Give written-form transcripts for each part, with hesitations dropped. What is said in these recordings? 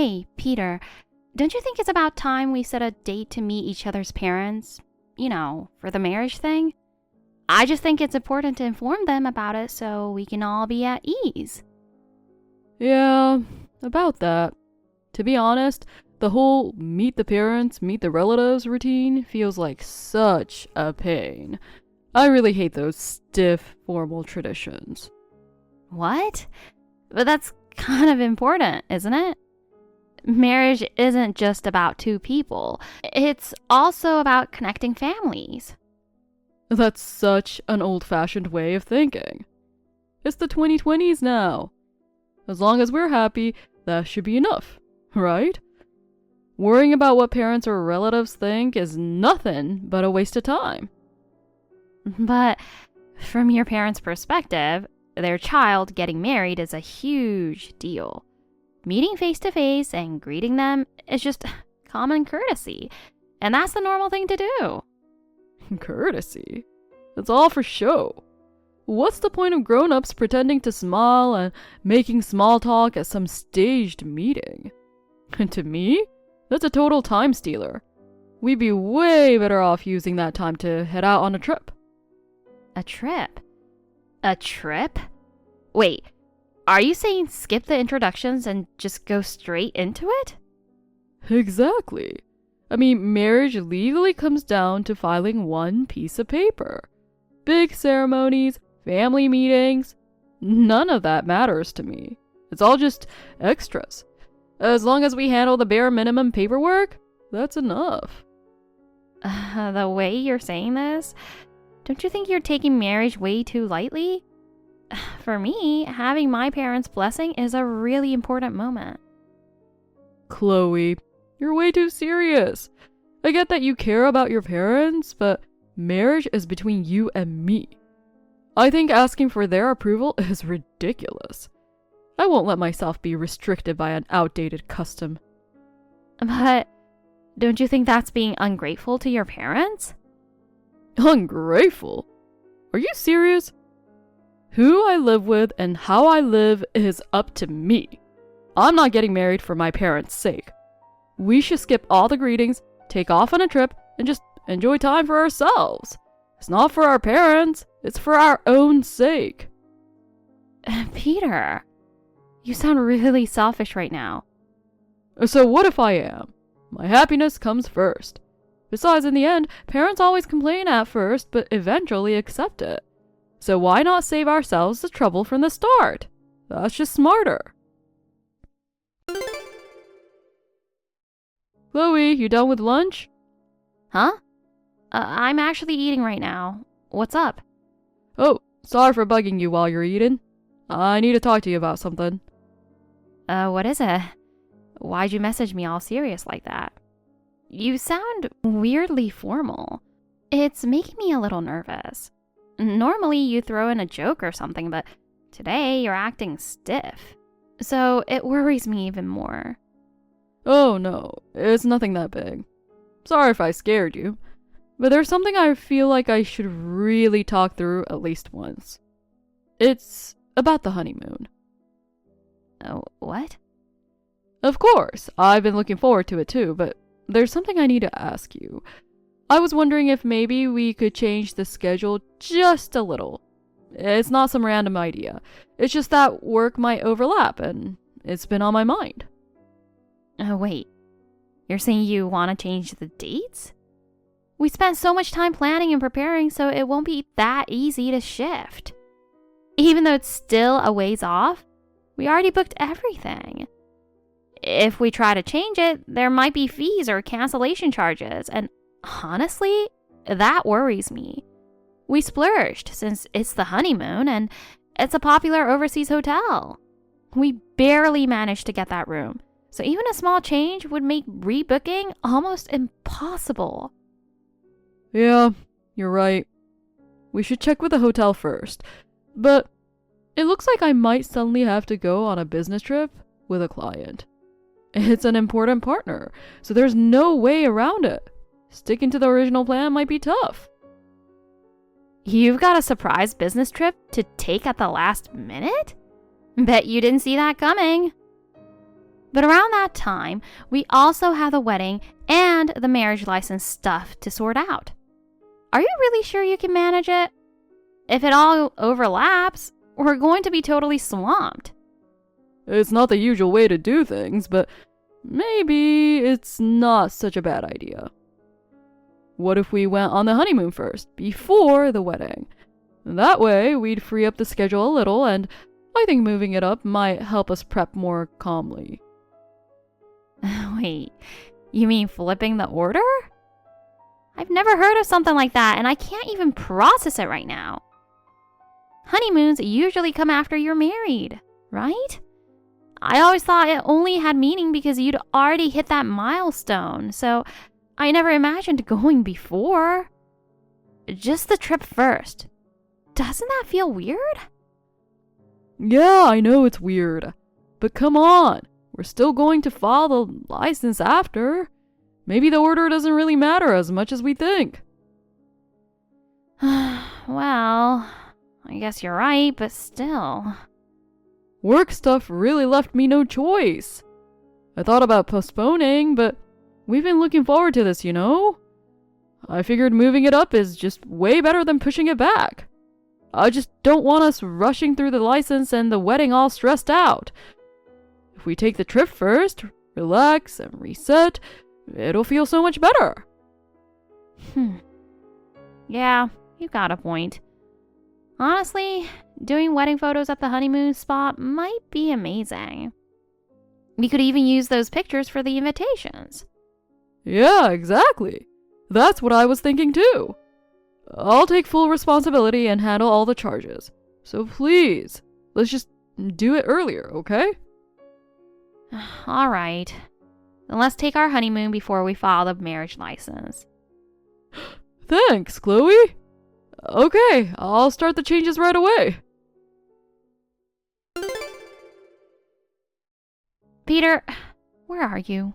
Hey, Peter, don't you think it's about time we set a date to meet each other's parents? You know, for the marriage thing? I just think it's important to inform them about it so we can all be at ease. Yeah, about that. To be honest, the whole meet the parents, meet the relatives routine feels like such a pain. I really hate those stiff, formal traditions. What? But that's kind of important, isn't it? Marriage isn't just about two people. It's also about connecting families. That's such an old-fashioned way of thinking. It's the 2020s now. As long as we're happy, that should be enough, right? Worrying about what parents or relatives think is nothing but a waste of time. But from your parents' perspective, their child getting married is a huge deal. Meeting face to face and greeting them is just common courtesy, and that's the normal thing to do. Courtesy? That's all for show. What's the point of grown-ups pretending to smile and making small talk at some staged meeting? And to me, that's a total time stealer. We'd be way better off using that time to head out on a trip. A trip? A trip? Wait, are you saying skip the introductions and just go straight into it? Exactly. I mean, marriage legally comes down to filing one piece of paper. Big ceremonies, family meetings, none of that matters to me. It's all just extras. As long as we handle the bare minimum paperwork, that's enough. The way you're saying this, don't you think you're taking marriage way too lightly? For me, having my parents' blessing is a really important moment. Chloe, you're way too serious. I get that you care about your parents, but marriage is between you and me. I think asking for their approval is ridiculous. I won't let myself be restricted by an outdated custom. But don't you think that's being ungrateful to your parents? Ungrateful? Are you serious? Who I live with and how I live is up to me. I'm not getting married for my parents' sake. We should skip all the greetings, take off on a trip, and just enjoy time for ourselves. It's not for our parents, it's for our own sake. Peter, you sound really selfish right now. So what if I am? My happiness comes first. Besides, in the end, parents always complain at first, but eventually accept it. So why not save ourselves the trouble from the start? That's just smarter. Chloe, you done with lunch? Huh? I'm actually eating right now. What's up? Oh, sorry for bugging you while you're eating. I need to talk to you about something. What is it? Why'd you message me all serious like that? You sound weirdly formal. It's making me a little nervous. Normally you throw in a joke or something, but today you're acting stiff. So it worries me even more. Oh no, it's nothing that big. Sorry if I scared you, but there's something I feel like I should really talk through at least once. It's about the honeymoon. Oh, what? Of course, I've been looking forward to it too, but there's something I need to ask you. I was wondering if maybe we could change the schedule just a little. It's not some random idea. It's just that work might overlap, and it's been on my mind. Wait. You're saying you want to change the dates? We spent so much time planning and preparing, so it won't be that easy to shift. Even though it's still a ways off, we already booked everything. If we try to change it, there might be fees or cancellation charges, and honestly, that worries me. We splurged since it's the honeymoon and it's a popular overseas hotel. We barely managed to get that room, so even a small change would make rebooking almost impossible. Yeah, you're right. We should check with the hotel first, but it looks like I might suddenly have to go on a business trip with a client. It's an important partner, so there's no way around it. Sticking to the original plan might be tough. You've got a surprise business trip to take at the last minute? Bet you didn't see that coming. But around that time, we also have the wedding and the marriage license stuff to sort out. Are you really sure you can manage it? If it all overlaps, we're going to be totally swamped. It's not the usual way to do things, but maybe it's not such a bad idea. What if we went on the honeymoon first, before the wedding? That way, we'd free up the schedule a little, and I think moving it up might help us prep more calmly. Wait, you mean flipping the order? I've never heard of something like that, and I can't even process it right now. Honeymoons usually come after you're married, right? I always thought it only had meaning because you'd already hit that milestone, so I never imagined going before. Just the trip first. Doesn't that feel weird? Yeah, I know it's weird, but come on. We're still going to file the license after. Maybe the order doesn't really matter as much as we think. Well, I guess you're right, but still. Work stuff really left me no choice. I thought about postponing, but we've been looking forward to this, you know? I figured moving it up is just way better than pushing it back. I just don't want us rushing through the license and the wedding all stressed out. If we take the trip first, relax, and reset, it'll feel so much better. Yeah, you got a point. Honestly, doing wedding photos at the honeymoon spot might be amazing. We could even use those pictures for the invitations. Yeah, exactly. That's what I was thinking too. I'll take full responsibility and handle all the charges. So please, let's just do it earlier, okay? All right. Then let's take our honeymoon before we file the marriage license. Thanks, Chloe. Okay, I'll start the changes right away. Peter, where are you?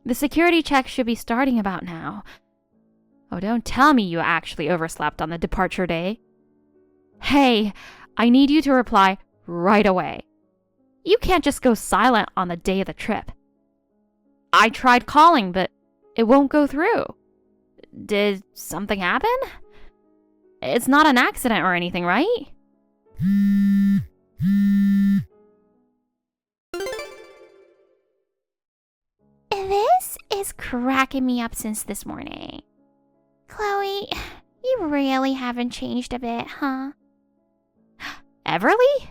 The security check should be starting about now. Oh, don't tell me you actually overslept on the departure day. Hey, I need you to reply right away. You can't just go silent on the day of the trip. I tried calling, but it won't go through. Did something happen? It's not an accident or anything, right? This is cracking me up since this morning. Chloe, you really haven't changed a bit, huh? Everly?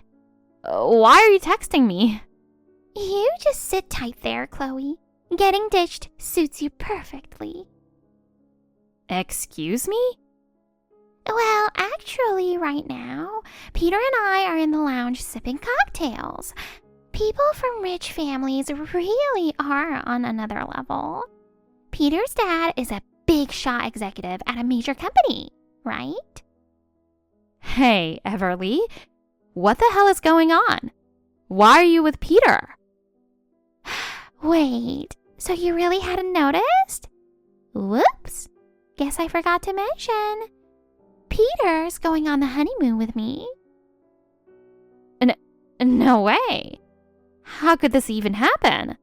Why are you texting me? You just sit tight there, Chloe. Getting ditched suits you perfectly. Excuse me? Well, actually, right now, Peter and I are in the lounge sipping cocktails. People from rich families really are on another level. Peter's dad is a big shot executive at a major company, right? Hey, Everly, what the hell is going on? Why are you with Peter? Wait, so you really hadn't noticed? Whoops, guess I forgot to mention. Peter's going on the honeymoon with me. No way. How could this even happen?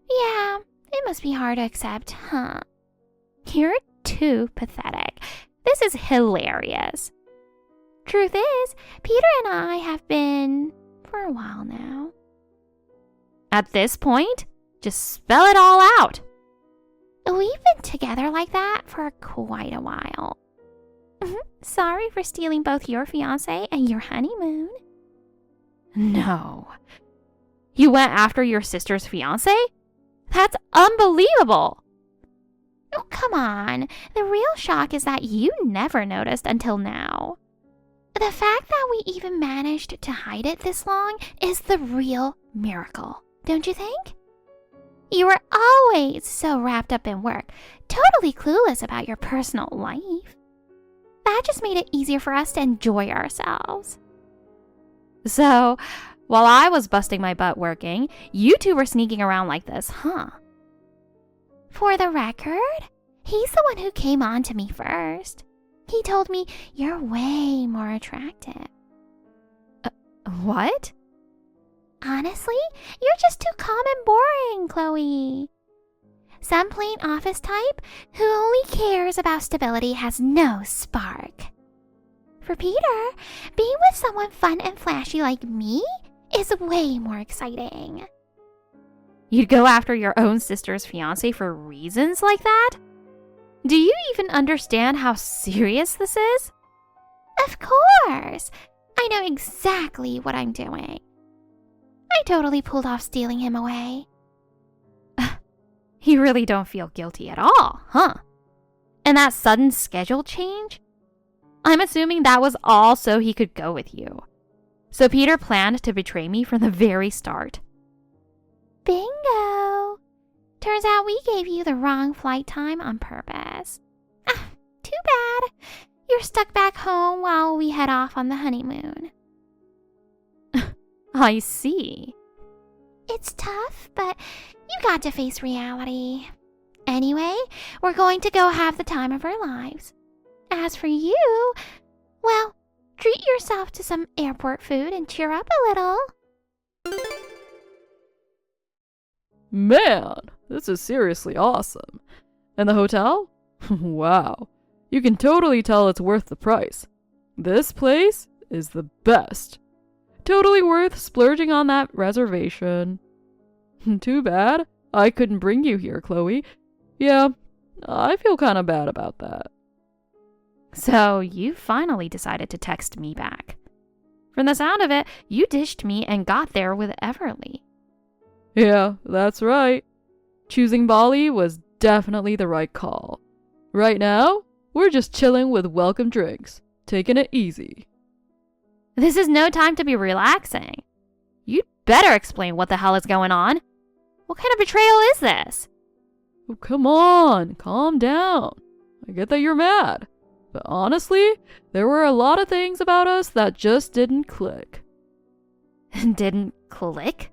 Yeah, it must be hard to accept, huh? You're too pathetic. This is hilarious. Truth is, Peter and I have been for a while now. At this point, just spell it all out. We've been together like that for quite a while. Sorry for stealing both your fiancé and your honeymoon. No. You went after your sister's fiancé? That's unbelievable! Oh, come on. The real shock is that you never noticed until now. The fact that we even managed to hide it this long is the real miracle, don't you think? You were always so wrapped up in work, totally clueless about your personal life. That just made it easier for us to enjoy ourselves. So, while I was busting my butt working, you two were sneaking around like this, huh? For the record, he's the one who came on to me first. He told me you're way more attractive. What? Honestly, you're just too calm and boring, Chloe. Some plain office type who only cares about stability has no spark. For Peter, being with someone fun and flashy like me is way more exciting. You'd go after your own sister's fiancé for reasons like that? Do you even understand how serious this is? Of course! I know exactly what I'm doing. I totally pulled off stealing him away. You really don't feel guilty at all, huh? And that sudden schedule change? I'm assuming that was all so he could go with you. So Peter planned to betray me from the very start. Bingo! Turns out we gave you the wrong flight time on purpose. Too bad. You're stuck back home while we head off on the honeymoon. I see. It's tough, but you got to face reality. Anyway, we're going to go have the time of our lives. As for you, well, treat yourself to some airport food and cheer up a little. Man, this is seriously awesome. And the hotel? Wow. You can totally tell it's worth the price. This place is the best. Totally worth splurging on that reservation. Too bad I couldn't bring you here, Chloe. Yeah, I feel kind of bad about that. So you finally decided to text me back. From the sound of it, you dished me and got there with Everly. Yeah, that's right. Choosing Bali was definitely the right call. Right now, we're just chilling with welcome drinks, taking it easy. This is no time to be relaxing. You'd better explain what the hell is going on. What kind of betrayal is this? Oh, come on, calm down. I get that you're mad. But honestly, there were a lot of things about us that just didn't click. Didn't click?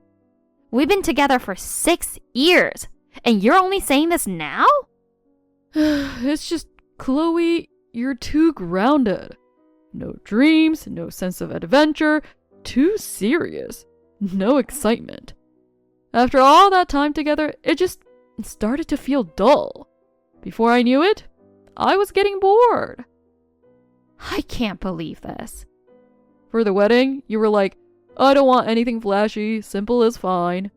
We've been together for 6 years, and you're only saying this now? It's just, Chloe, you're too grounded. No dreams, no sense of adventure, too serious, no excitement. After all that time together, it just started to feel dull. Before I knew it, I was getting bored. I can't believe this. For the wedding, you were like, I don't want anything flashy, simple is fine.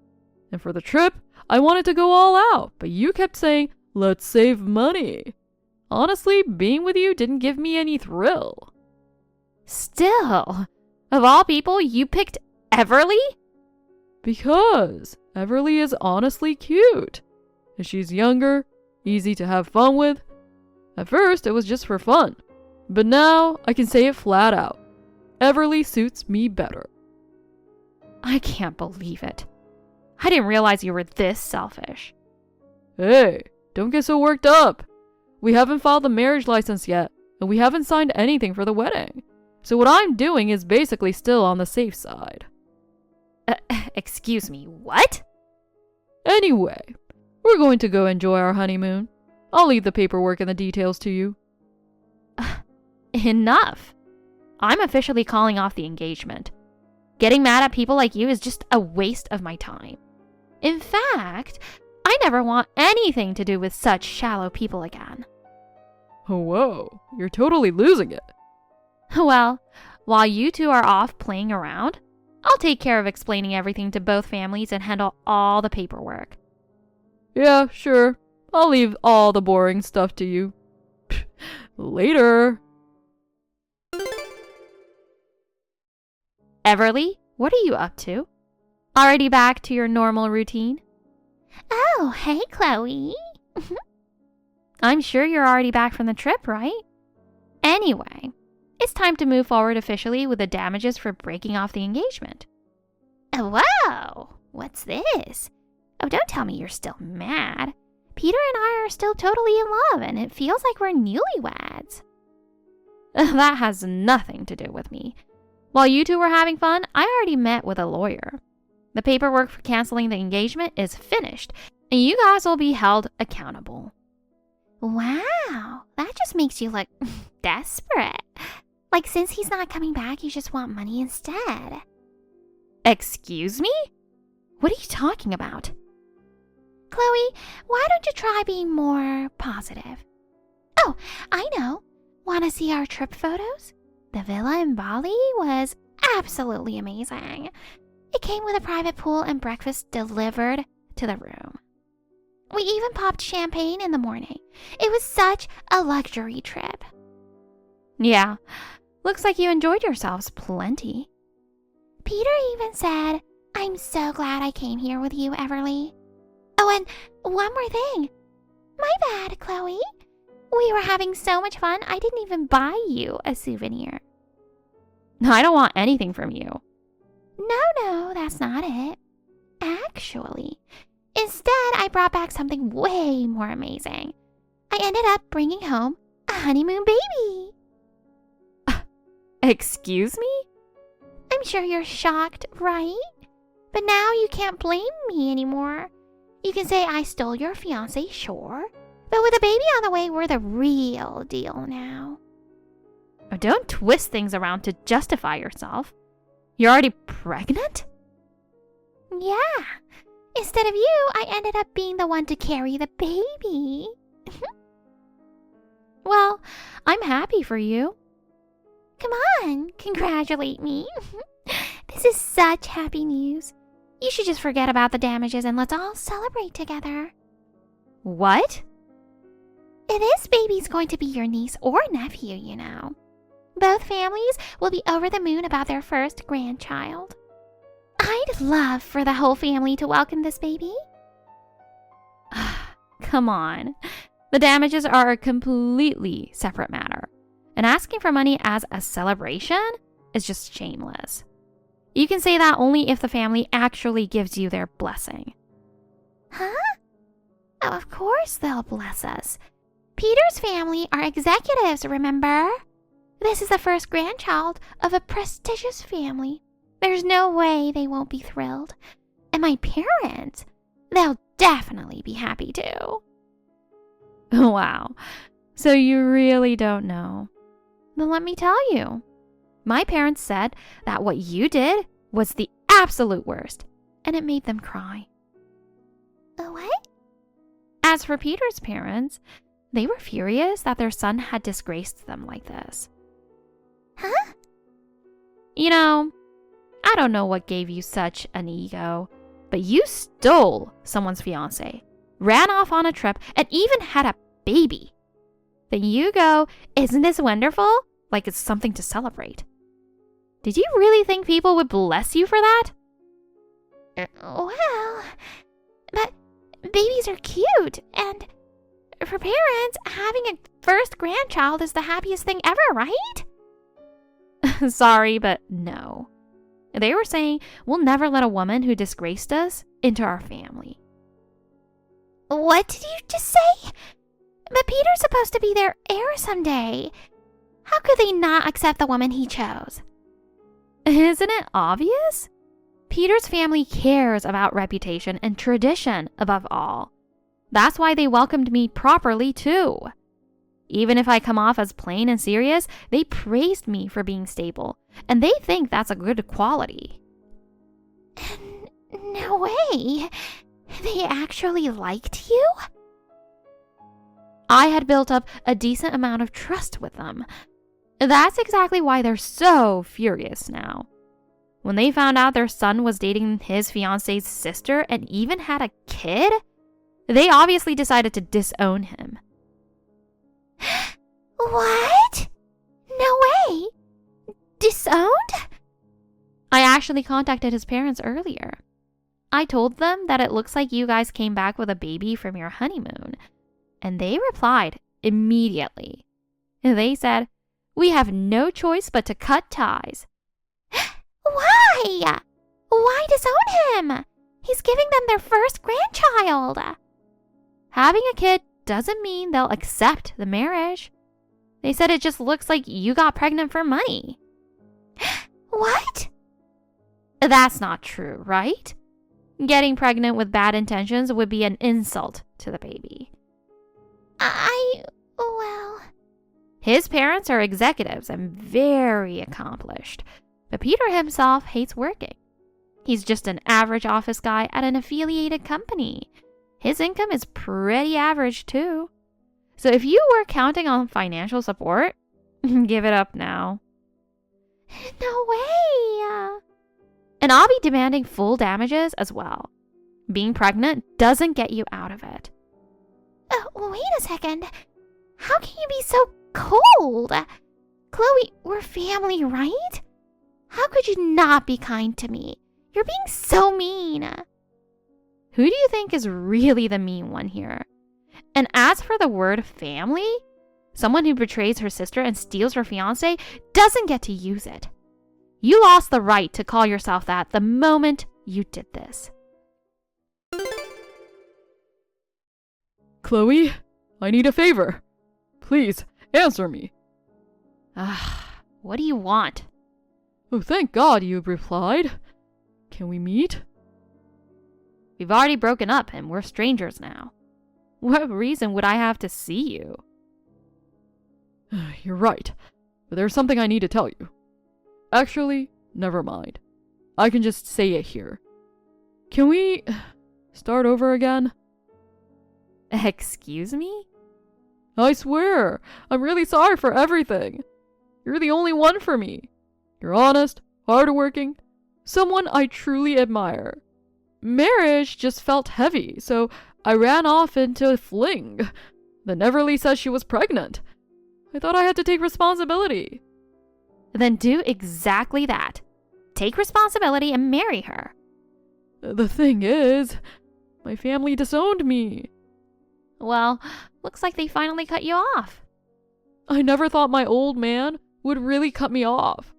And for the trip, I wanted to go all out, but you kept saying, let's save money. Honestly, being with you didn't give me any thrill. Still, of all people, you picked Everly? Because Everly is honestly cute. And she's younger, easy to have fun with. At first, it was just for fun. But now, I can say it flat out. Everly suits me better. I can't believe it. I didn't realize you were this selfish. Hey, don't get so worked up. We haven't filed the marriage license yet, and we haven't signed anything for the wedding. So what I'm doing is basically still on the safe side. Excuse me, what? Anyway, we're going to go enjoy our honeymoon. I'll leave the paperwork and the details to you. Enough. I'm officially calling off the engagement. Getting mad at people like you is just a waste of my time. In fact, I never want anything to do with such shallow people again. Whoa, you're totally losing it. Well, while you two are off playing around, I'll take care of explaining everything to both families and handle all the paperwork. Yeah, sure. I'll leave all the boring stuff to you. Later. Everly, what are you up to? Already back to your normal routine? Oh, hey, Chloe. I'm sure you're already back from the trip, right? Anyway, it's time to move forward officially with the damages for breaking off the engagement. Whoa, what's this? Oh, don't tell me you're still mad. Peter and I are still totally in love, and it feels like we're newlyweds. That has nothing to do with me. While you two were having fun, I already met with a lawyer. The paperwork for canceling the engagement is finished, and you guys will be held accountable. Wow, that just makes you look desperate. Like, since he's not coming back, you just want money instead. Excuse me? What are you talking about? Chloe, why don't you try being more positive? Oh, I know. Want to see our trip photos? The villa in Bali was absolutely amazing. It came with a private pool and breakfast delivered to the room. We even popped champagne in the morning. It was such a luxury trip. Yeah, looks like you enjoyed yourselves plenty. Peter even said, "I'm so glad I came here with you, Everly." Oh, and one more thing. My bad, Chloe. We were having so much fun, I didn't even buy you a souvenir. I don't want anything from you. No, that's not it. Actually, instead, I brought back something way more amazing. I ended up bringing home a honeymoon baby. Excuse me? I'm sure you're shocked, right? But now you can't blame me anymore. You can say I stole your fiancé, sure. But with a baby on the way, we're the real deal now. Oh, don't twist things around to justify yourself. You're already pregnant? Yeah. Instead of you, I ended up being the one to carry the baby. Well, I'm happy for you. Come on, congratulate me. This is such happy news. You should just forget about the damages and let's all celebrate together. What? This baby's going to be your niece or nephew, you know. Both families will be over the moon about their first grandchild. I'd love for the whole family to welcome this baby. Come on. The damages are a completely separate matter. And asking for money as a celebration is just shameless. You can say that only if the family actually gives you their blessing. Huh? Oh, of course they'll bless us. Peter's family are executives, remember? This is the first grandchild of a prestigious family. There's no way they won't be thrilled. And my parents, they'll definitely be happy too. Wow. So you really don't know. Then let me tell you. My parents said that what you did was the absolute worst, and it made them cry. What? As for Peter's parents, they were furious that their son had disgraced them like this. Huh? You know, I don't know what gave you such an ego, but you stole someone's fiancé, ran off on a trip, and even had a baby. Then you go, "Isn't this wonderful?" Like it's something to celebrate. Did you really think people would bless you for that? Well, but babies are cute, and for parents, having a first grandchild is the happiest thing ever, right? Sorry, but no. They were saying, we'll never let a woman who disgraced us into our family. What did you just say? But Peter's supposed to be their heir someday. How could they not accept the woman he chose? Isn't it obvious? Peter's family cares about reputation and tradition above all. That's why they welcomed me properly too. Even if I come off as plain and serious, they praised me for being stable, and they think that's a good quality. No way. They actually liked you? I had built up a decent amount of trust with them. That's exactly why they're so furious now. When they found out their son was dating his fiancé's sister and even had a kid, they obviously decided to disown him. What? No way. Disowned? I actually contacted his parents earlier. I told them that it looks like you guys came back with a baby from your honeymoon, and they replied immediately. They said, "We have no choice but to cut ties." Why? Why disown him? He's giving them their first grandchild. Having a kid doesn't mean they'll accept the marriage. They said it just looks like you got pregnant for money. What? That's not true, right? Getting pregnant with bad intentions would be an insult to the baby. Well... His parents are executives and very accomplished, but Peter himself hates working. He's just an average office guy at an affiliated company. His income is pretty average too. So if you were counting on financial support, give it up now. No way! And I'll be demanding full damages as well. Being pregnant doesn't get you out of it. Wait a second. How can you be so cold? Chloe, we're family, right? How could you not be kind to me? You're being so mean. Who do you think is really the mean one here? And as for the word family, someone who betrays her sister and steals her fiancé doesn't get to use it. You lost the right to call yourself that the moment you did this. Chloe, I need a favor. Please, answer me. What do you want? Oh, thank God you've replied. Can we meet? We've already broken up and we're strangers now. What reason would I have to see you? You're right, but there's something I need to tell you. Actually, never mind. I can just say it here. Can we start over again? Excuse me? I swear, I'm really sorry for everything. You're the only one for me. You're honest, hardworking, someone I truly admire. Marriage just felt heavy, so I ran off into a fling. Then Everly said she was pregnant. I thought I had to take responsibility. Then do exactly that. Take responsibility and marry her. The thing is, my family disowned me. Well, looks like they finally cut you off. I never thought my old man would really cut me off.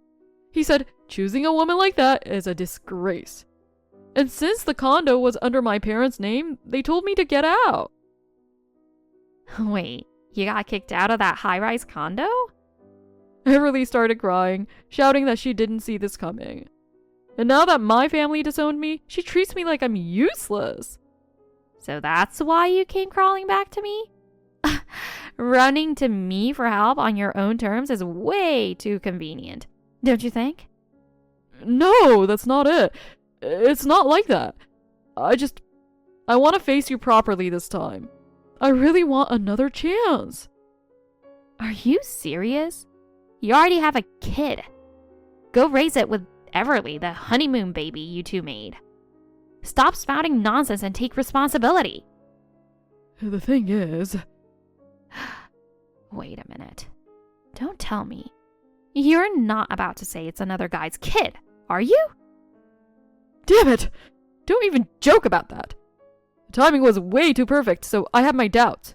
He said choosing a woman like that is a disgrace. And since the condo was under my parents' name, they told me to get out. Wait, you got kicked out of that high-rise condo? Everly started crying, shouting that she didn't see this coming. And now that my family disowned me, she treats me like I'm useless. So that's why you came crawling back to me? Running to me for help on your own terms is way too convenient, don't you think? No, that's not it. It's not like that. I want to face you properly this time. I really want another chance. Are you serious? You already have a kid. Go raise it with Everly, the honeymoon baby you two made. Stop spouting nonsense and take responsibility. The thing is... Wait a minute. Don't tell me. You're not about to say it's another guy's kid, are you? Damn it! Don't even joke about that. The timing was way too perfect, so I had my doubts.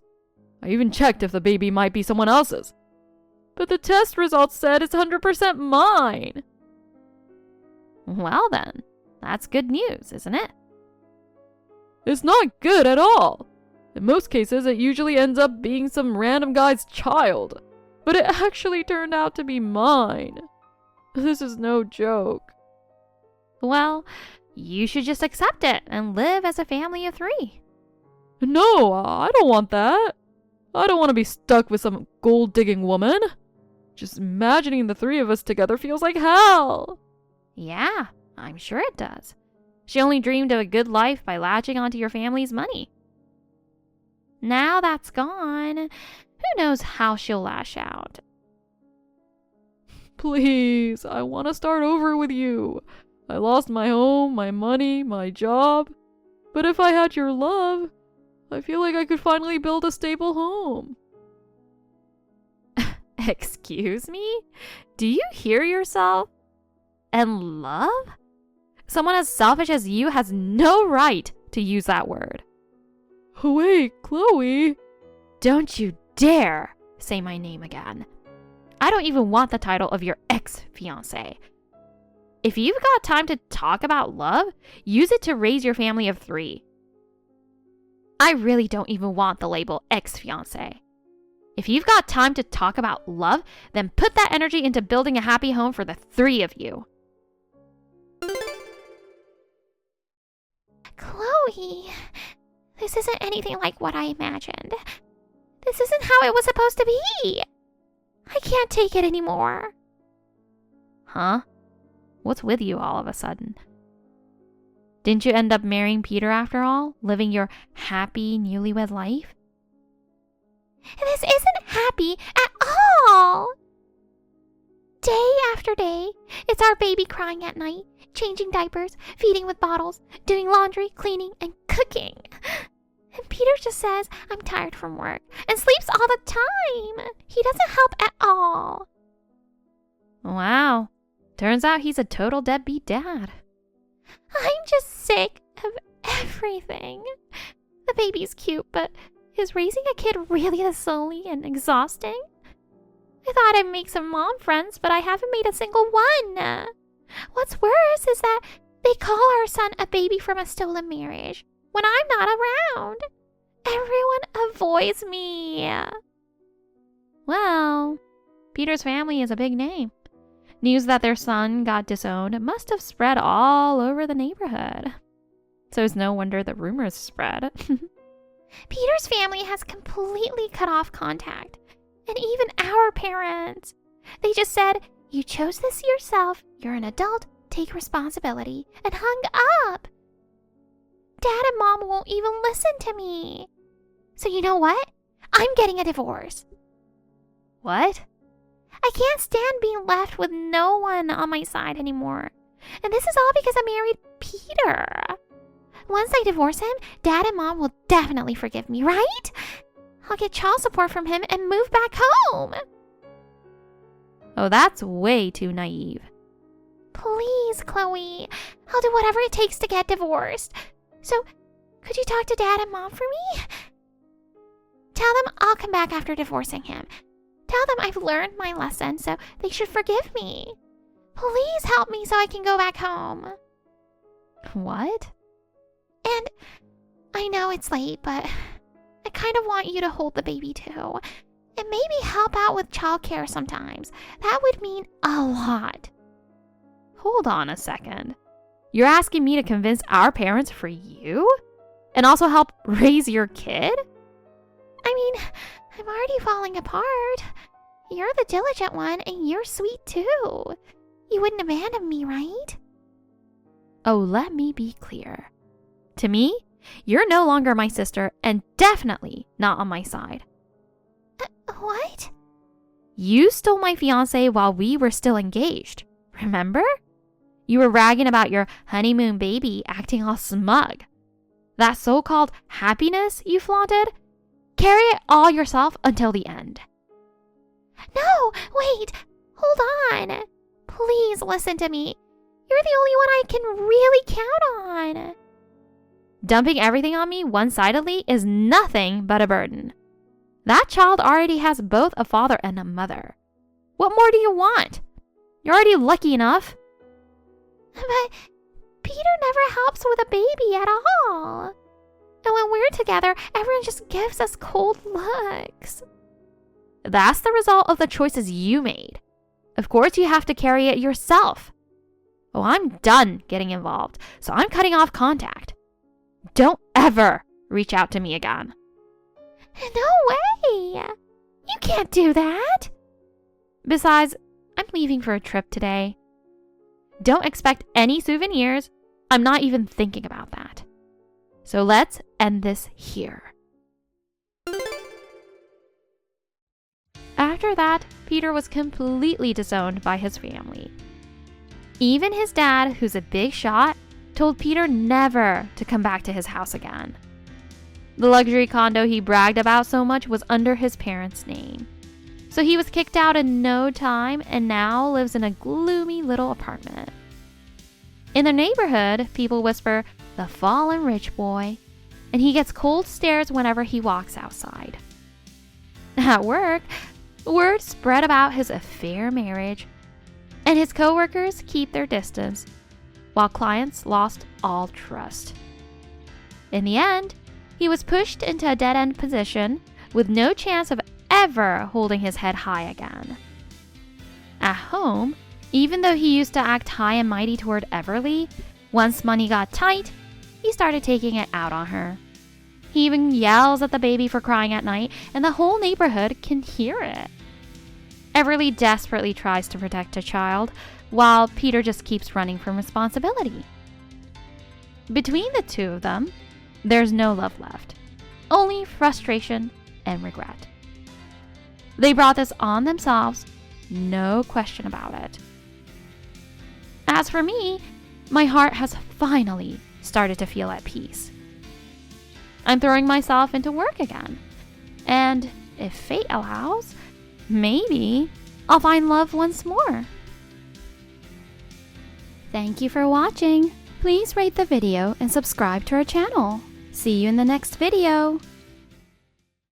I even checked if the baby might be someone else's. But the test results said it's 100% mine. Well then, that's good news, isn't it? It's not good at all. In most cases, it usually ends up being some random guy's child. But it actually turned out to be mine. This is no joke. Well, you should just accept it and live as a family of 3. No, I don't want that. I don't want to be stuck with some gold-digging woman. Just imagining the 3 of us together feels like hell. Yeah, I'm sure it does. She only dreamed of a good life by latching onto your family's money. Now that's gone, who knows how she'll lash out. Please, I want to start over with you. I lost my home, my money, my job. But if I had your love, I feel like I could finally build a stable home. Excuse me? Do you hear yourself? And love? Someone as selfish as you has no right to use that word. Wait, Chloe. Don't you dare say my name again. I don't even want the title of your ex-fiancé. If you've got time to talk about love, use it to raise your family of 3. I really don't even want the label ex-fiancé. If you've got time to talk about love, then put that energy into building a happy home for the 3 of you. Chloe, this isn't anything like what I imagined. This isn't how it was supposed to be. I can't take it anymore. Huh? What's with you all of a sudden? Didn't you end up marrying Peter after all, living your happy newlywed life? This isn't happy at all. Day after day, it's our baby crying at night, changing diapers, feeding with bottles, doing laundry, cleaning, and cooking. And Peter just says I'm tired from work and sleeps all the time. He doesn't help at all. Wow. Turns out he's a total deadbeat dad. I'm just sick of everything. The baby's cute, but is raising a kid really this lonely and exhausting? I thought I'd make some mom friends, but I haven't made a single one. What's worse is that they call our son a baby from a stolen marriage when I'm not around. Everyone avoids me. Well, Peter's family is a big name. News that their son got disowned must have spread all over the neighborhood. So it's no wonder the rumors spread. Peter's family has completely cut off contact. And even our parents. They just said, you chose this yourself, you're an adult, take responsibility, and hung up. Dad and Mom won't even listen to me. So you know what? I'm getting a divorce. What? I can't stand being left with no one on my side anymore. And this is all because I married Peter. Once I divorce him, Dad and Mom will definitely forgive me, right? I'll get child support from him and move back home. Oh, that's way too naive. Please, Chloe. I'll do whatever it takes to get divorced. So, could you talk to Dad and Mom for me? Tell them I'll come back after divorcing him. Tell them I've learned my lesson, so they should forgive me. Please help me so I can go back home. What? And I know it's late, but I kind of want you to hold the baby too. And maybe help out with childcare sometimes. That would mean a lot. Hold on a second. You're asking me to convince our parents for you? And also help raise your kid? I mean, I'm already falling apart. You're the diligent one, and you're sweet too. You wouldn't abandon me, right? Oh, let me be clear. To me, you're no longer my sister and definitely not on my side. What? You stole my fiancé while we were still engaged. Remember? You were ragging about your honeymoon baby, acting all smug. That so-called happiness you flaunted? Carry it all yourself until the end. No, wait, hold on. Please listen to me. You're the only one I can really count on. Dumping everything on me one-sidedly is nothing but a burden. That child already has both a father and a mother. What more do you want? You're already lucky enough. But Peter never helps with a baby at all. And when we're together, everyone just gives us cold looks. That's the result of the choices you made. Of course you have to carry it yourself. Oh, I'm done getting involved, so I'm cutting off contact. Don't ever reach out to me again. No way! You can't do that! Besides, I'm leaving for a trip today. Don't expect any souvenirs. I'm not even thinking about that. So let's end this here. After that, Peter was completely disowned by his family. Even his dad, who's a big shot, told Peter never to come back to his house again. The luxury condo he bragged about so much was under his parents' name. So he was kicked out in no time and now lives in a gloomy little apartment. In the neighborhood, people whisper, "The fallen rich boy," and he gets cold stares whenever he walks outside. At work, word spread about his affair marriage, and his coworkers keep their distance, while clients lost all trust. In the end, he was pushed into a dead-end position with no chance of ever holding his head high again. At home, even though he used to act high and mighty toward Everly, once money got tight, he started taking it out on her. He even yells at the baby for crying at night, and the whole neighborhood can hear it. Everly desperately tries to protect a child, while Peter just keeps running from responsibility. Between the two of them, there's no love left, only frustration and regret. They brought this on themselves, no question about it. As for me, my heart has finally started to feel at peace. I'm throwing myself into work again, and if fate allows, maybe I'll find love once more. Thank you for watching. Please rate the video and subscribe to our channel. See you in the next video.